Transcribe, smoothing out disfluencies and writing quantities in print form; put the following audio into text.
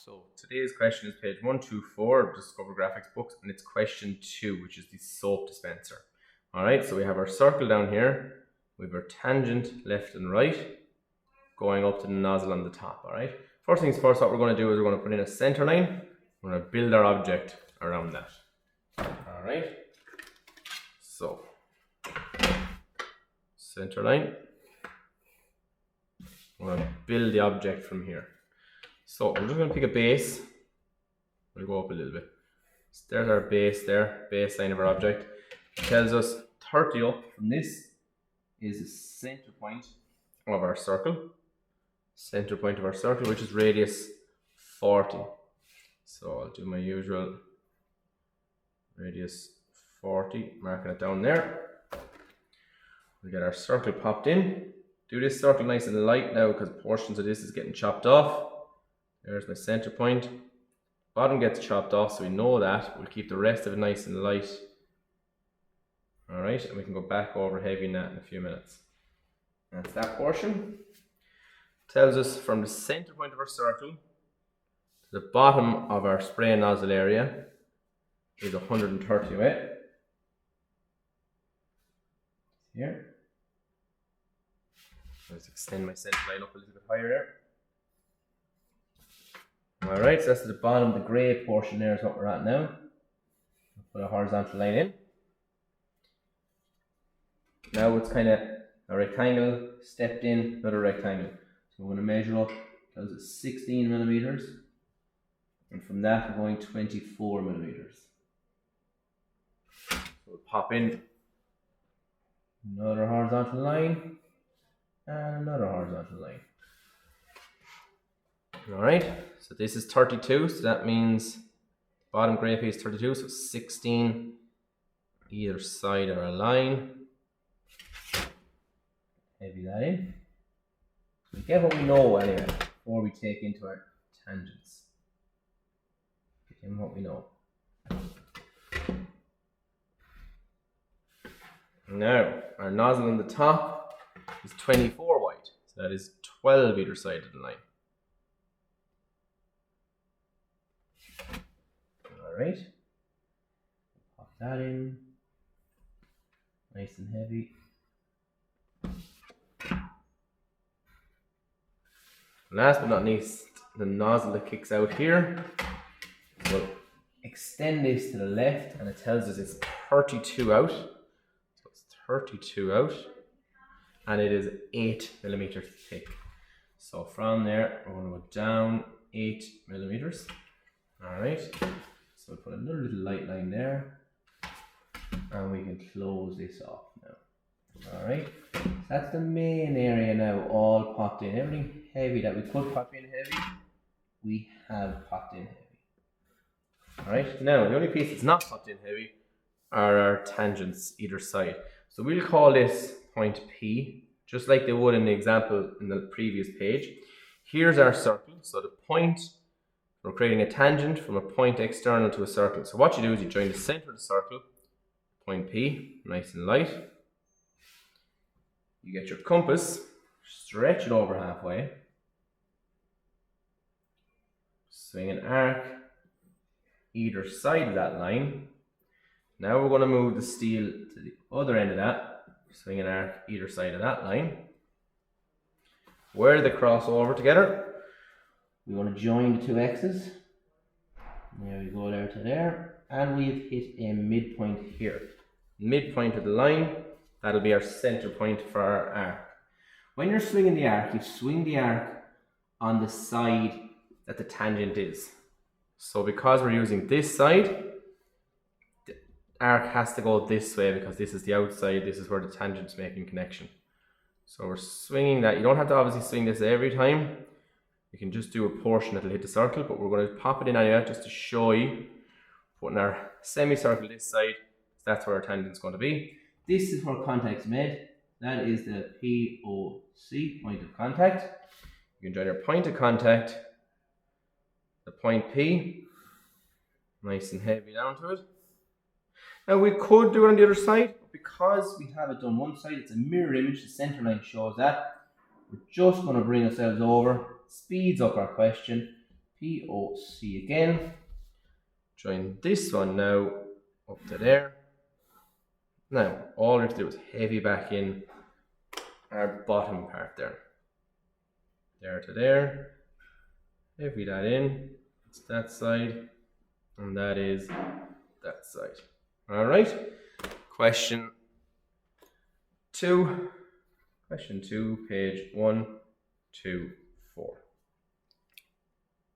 So today's question is page 124 of Discover Graphics books, and it's question 2, which is the soap dispenser. Alright, so we have our circle down here, we have our tangent left and right, going up to the nozzle on the top. Alright, first things first, what we're going to do is we're going to put in a center line. We're going to build our object around that. Alright, so center line. We're going to build the object from here. So we're just going to pick a base. We'll go up a little bit. So there's our base there, baseline of our object. It tells us 30 up from this is the center point of our circle. Center point of our circle, which is radius 40. So I'll do my usual radius 40, marking it down there. We get our circle popped in. Do this circle nice and light now because portions of this is getting chopped off. There's my center point. Bottom gets chopped off, so we know that. We'll keep the rest of it nice and light. Alright, and we can go back over heavy in that in a few minutes. That's that portion. Tells us from the center point of our circle to the bottom of our spray nozzle area is 130 away. Here. Let's extend my center line up a little bit higher there. Alright, so that's the bottom, the grey portion there is what we're at now. Put a horizontal line in. Now it's kind of a rectangle, stepped in, another rectangle. So we're going to measure up, that was 16 millimeters. And from that we're going 24 millimeters. So we'll pop in another horizontal line and another horizontal line. Alright, so this is 32, so that means bottom grey piece 32, so 16 either side of our line. Heavy that in. We get what we know anyway before we take into our tangents. Get in what we know. Now, our nozzle on the top is 24 wide, so that is 12 either side of the line. Alright, pop that in, nice and heavy. Last but not least, the nozzle that kicks out here. We'll extend this to the left and it tells us it's 32 out. So it's 32 out and it is 8 millimeters thick. So from there, we're going to go down 8 millimeters. Alright. So we'll put another little light line there and we can close this off now. Alright, so that's the main area now all popped in. Everything heavy that we could pop in heavy, we have popped in heavy. Alright, now the only piece that's not popped in heavy are our tangents either side. So we'll call this point P, just like they would in the example in the previous page. Here's our circle, so the point, we're creating a tangent from a point external to a circle. So what you do is you join the center of the circle, point P, nice and light. You get your compass, stretch it over halfway, swing an arc either side of that line. Now we're going to move the steel to the other end of that, swing an arc either side of that line. Where they cross over together, we want to join the two X's. There we go, there to there, and we've hit a midpoint here. Midpoint of the line, that'll be our center point for our arc. When you're swinging the arc, you swing the arc on the side that the tangent is. So because we're using this side, the arc has to go this way because this is the outside, this is where the tangent's making connection. So we're swinging that. You don't have to obviously swing this every time. You can just do a portion that'll hit the circle, but we're going to pop it in anyway just to show you. Putting our semicircle this side, that's where our tangent's going to be. This is where contact's made. That is the POC, point of contact. You can join your point of contact, the point P, nice and heavy down to it. Now we could do it on the other side, but because we have it done one side, it's a mirror image, the center line shows that. We're just going to bring ourselves over, speeds up our question. POC again. Join this one now up to there. Now, all we have to do is heavy back in our bottom part there. There to there. Heavy that in. It's that side. And that is that side. Alright. Question 2. Question 2, page 1, 2, 4.